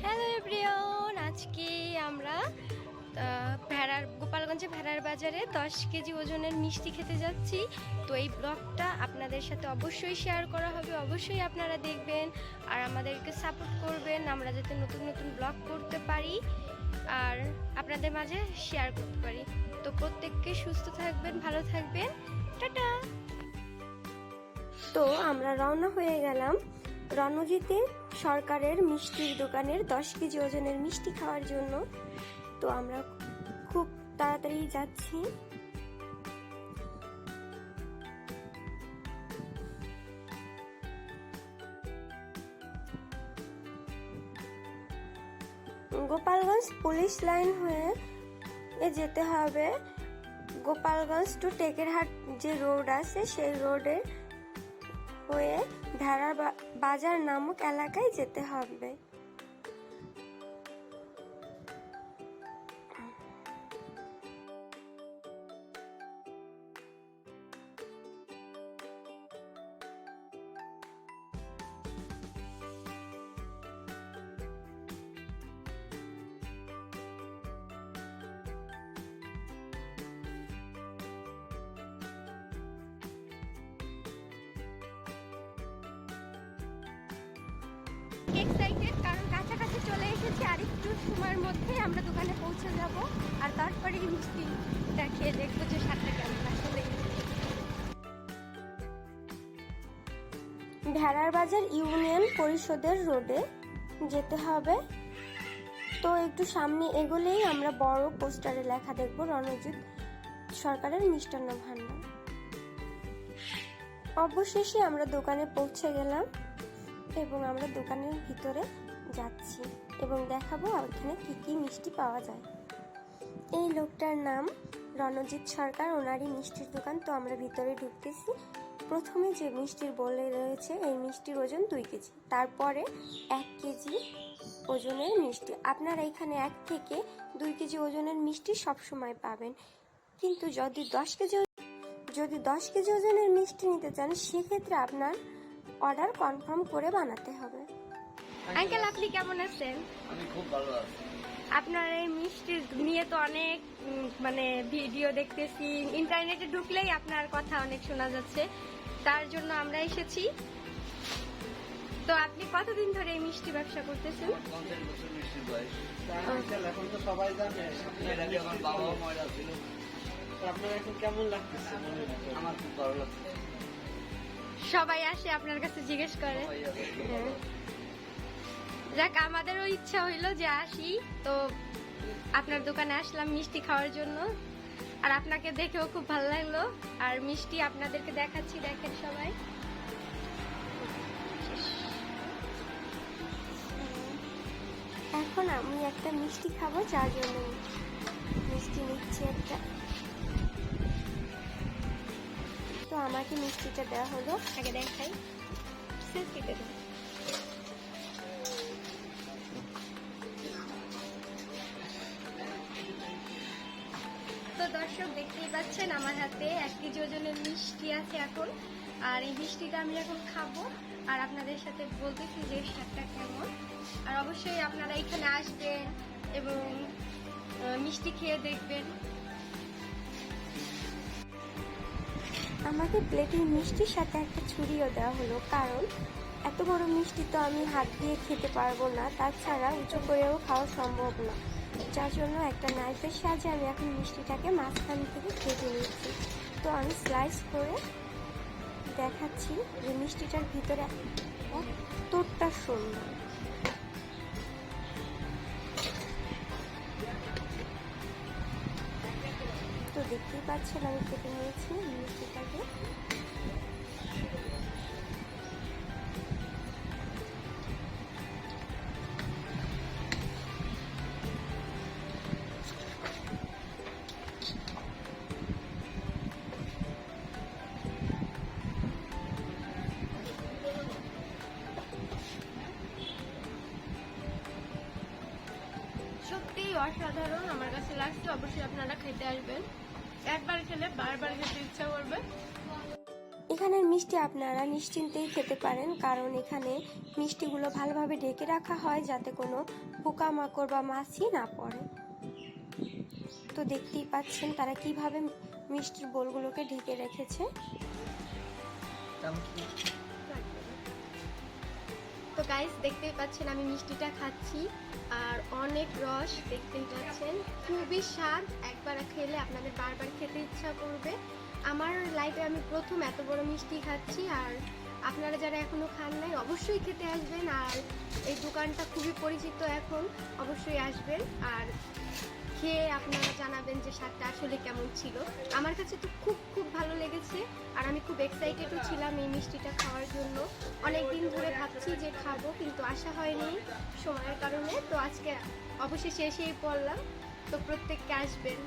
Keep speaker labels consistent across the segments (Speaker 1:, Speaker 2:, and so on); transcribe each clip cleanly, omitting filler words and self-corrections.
Speaker 1: Hello everyone, আজকে আমরা গোপালগঞ্জে ভেড়ার বাজারে 10 কেজি ওজনের মিষ্টি খেতে যাচ্ছি। তো এই ব্লগটা আপনাদের সাথে অবশ্যই শেয়ার করা হবে, অবশ্যই আপনারা দেখবেন আর আমাদেরকে সাপোর্ট করবেন, আমরা যাতে নতুন নতুন ব্লগ করতে পারি আর আপনাদের মাঝে শেয়ার করতে পারি। তো প্রত্যেককে সুস্থ থাকবেন, ভালো থাকবেন, টাটা। তো আমরা রওনা হয়ে গেলাম রণজিতে সরকারের মিষ্টির দোকানের 10 কেজি ওজনের মিষ্টি খাওয়ার জন্য। তো আমরা খুব তাড়াতাড়ি যাচ্ছি। গোপালগঞ্জ পুলিশ লাইন হয়ে যেতে হবে। গোপালগঞ্জ টু টেকেরহাট যে রোড আছে সেই রোডে হয়ে ভেড়ার বাজার নামক এলাকায় যেতে হবে। এক্সাইটেড কারণ কাছাকাছি চলে এসেছি, আর একটু সময়ের মধ্যে আমরা দোকানে পৌঁছে যাব আর তারপরে মিষ্টিটা খেয়ে দেখবো যে স্বাদটা কেমন আসলে। ভেড়ার বাজার ইউনিয়ন পরিষদের রোডে যেতে হবে। তো একটু সামনে এগোলেই আমরা বড় পোস্টারে লেখা দেখবো রণজিৎ সরকারের মিষ্টান্ন ভান্ডার। অবশেষে আমরা দোকানে পৌঁছে গেলাম এবং আমরা দোকানের ভিতরে যাচ্ছি এবং দেখাবো ওখানে কি কি মিষ্টি পাওয়া যায়। এই লোকটার নাম রণজিৎ সরকার, ওনারই মিষ্টির দোকান। তো আমরা ভিতরে ঢুকতেছি। প্রথমে যে মিষ্টির বলে রয়েছে এই মিষ্টির ওজন 2 কেজি, তারপরে 1 কেজি ওজনের মিষ্টি। আপনারা এখানে 1 থেকে 2 কেজি ওজনের মিষ্টি সবসময় পাবেন, কিন্তু যদি 10 কেজি ওজনের মিষ্টি নিতে চান সেক্ষেত্রে আপনার অর্ডার কনফার্ম করে বানাতে হবে। আঙ্কেল, আপনি কেমন আছেন?
Speaker 2: আমি খুব ভালো আছি।
Speaker 1: আপনার এই মিষ্টি নিয়ে তো অনেক ভিডিও দেখতেছি, ইন্টারনেটে ঢুকলেই আপনার কথা অনেক শোনা যাচ্ছে, তার জন্য আমরা এসেছি। তো আপনি কতদিন ধরে এই মিষ্টি ব্যবসা করতেছেন?
Speaker 2: 50 বছর মিষ্টির বয়স। এখন তো সবাই জানে। এর আগে আমার বাবাও ময়রা ছিল। আপনার এখন কেমন লাগতেছে? আমার খুব ভালো লাগছে।
Speaker 1: সবাই আসে আপনার কাছে জিজ্ঞেস করে। যাক, আমাদেরও ইচ্ছা হইলো যে আসি, তো আপনার দোকানে আসলাম মিষ্টি খাওয়ার জন্য। আর আপনাকে দেখেও খুব ভালো লাগলো, আর মিষ্টি আপনাদেরকে দেখাচ্ছি, দেখেন সবাই। এখন আমি একটা মিষ্টি খাবো, যার জন্য মিষ্টি নিচ্ছি একটা। তো আমাকে মিষ্টিটা দেওয়া হলো, আগে দেখাই। সেলফিটা দেন। তো দর্শক, দেখতেই পাচ্ছেন আমার হাতে 1 কেজি ওজনের মিষ্টি আছে এখন, আর এই মিষ্টিটা আমি এখন খাবো আর আপনাদের সাথে বলতেছি যে স্বাদটা কেমন। আর অবশ্যই আপনারা এখানে আসবেন এবং মিষ্টি খেয়ে দেখবেন। আমাকে প্লেটের মিষ্টির সাথে একটা ছুরিও দেওয়া হলো, কারণ এত বড় মিষ্টি তো আমি হাত দিয়ে খেতে পারবো না, তাছাড়া উঁচু করেও খাওয়া সম্ভব না, যার জন্য একটা নাইফের সাহায্যে আমি এখন মিষ্টিটাকে মাঝখান থেকে কেটে নিচ্ছি। তো আমি স্লাইস করে দেখাচ্ছি যে মিষ্টিটার ভিতরে কতটা সুন্দর। তো দেখতেই পাচ্ছেন আমি কেটে নিয়েছি মিষ্টিটাকে। সত্যি অসাধারণ আমার কাছে লাগছে, অবশ্যই আপনারা খেতে আসবেন। একবার খেলে বারবার খেতে ইচ্ছা করবে। এখানের মিষ্টি আপনারা নিশ্চিন্তেই খেতে পারেন, কারণ এখানে মিষ্টিগুলো ভালোভাবে ঢেকে রাখা হয় যাতে কোনো পোকামাকড় বা মাছি না পড়ে। তো দেখতেই পাচ্ছেন তারা কিভাবে মিষ্টির বোলগুলোকে ঢেকে রেখেছে। তো গাইস দেখতেই পাচ্ছেন আমি মিষ্টিটা খাচ্ছি, আর অনেক রস, দেখতেই পাচ্ছেন খুবই স্বাদ। একবার খেলে আপনাদের বারবার খেতে ইচ্ছা করবে। আমার লাইফে আমি প্রথম এত বড় মিষ্টি খাচ্ছি, আর আপনারা যারা এখনো খান নাই অবশ্যই খেতে আসবেন। আর এই দোকানটা খুবই পরিচিত, এখন অবশ্যই আসবেন আর খেয়ে আপনারা জানাবেন যে স্বাদটা আসলে কেমন ছিল। আমার কাছে তো খুব খুব ভালো লেগেছে, আর আমি খুব এক্সাইটেডও ছিলাম এই মিষ্টিটা খাওয়ার জন্য। অনেক দিন ধরে ভাবছি যে খাবো, কিন্তু আসা হয়নি সময়ের কারণে। তো আজকে অবশেষে এসেই পড়লাম। তো প্রত্যেককে আসবেন।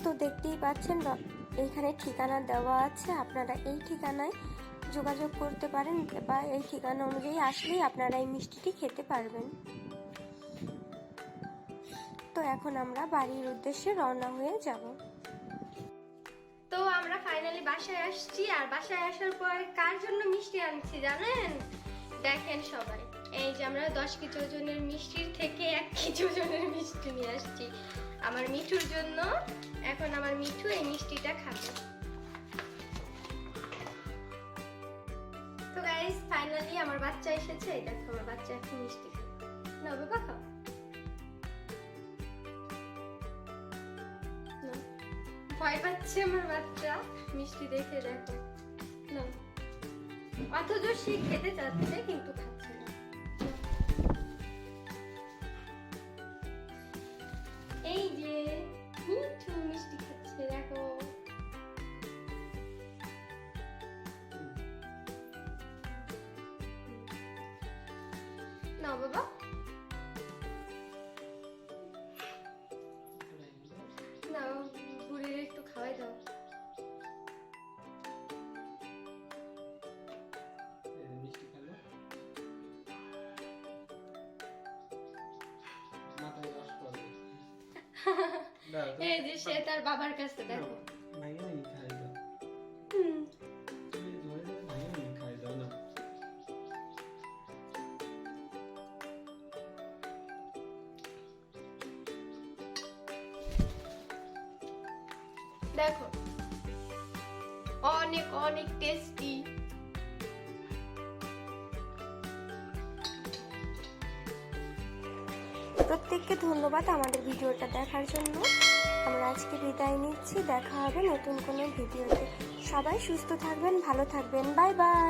Speaker 1: তো দেখতেই পাচ্ছেন এইখানে ঠিকানা দেওয়া আছে, আপনারা এই ঠিকানায় যোগাযোগ করতে পারেন বা এই ঠিকানা অনুযায়ী আসলেই আপনারা এই মিষ্টিটি খেতে পারবেন। তো এখন আমরা বাড়ির উদ্দেশ্যে রওনা হয়ে যাব। তো আমরা ফাইনালি বাসায় আসছি, আর বাসায় আসার পর কার জন্য মিষ্টি আনছি জানেন? দেখেন সবাই, এই যে আমরা 10 কেজি ওজনের মিষ্টির থেকে 1 কেজি ওজনের মিষ্টি নিয়ে আসছি আমার মিঠুর জন্য। এখন আমার মিঠু এই মিষ্টিটা খাবে। তো গাইস ফাইনালি আমার বাচ্চা এসেছে। এই দেখো আমার বাচ্চা এখন মিষ্টি খাবে। না বাবা খাও। ভয় পাচ্ছে আমার বাচ্চা মিষ্টি দেখে, দেখো না, অথচ সে খেতে চাচ্ছে কিন্তু খাচ্ছে না। এই যে মিঠু মিষ্টি খাচ্ছে, দেখো। না বাবা, না বুড়ির একটু খাওয়াই দাও। এই যে সে তার বাবার কাছে, দেখো। দেখো অনেক অনেক টেস্টি। প্রত্যেককে ধন্যবাদ আমাদের ভিডিওটা দেখার জন্য। আমরা আজকে বিদায় নিচ্ছি, দেখা হবে নতুন কোনো ভিডিওতে। সবাই সুস্থ থাকবেন, ভালো থাকবেন, বাই বাই।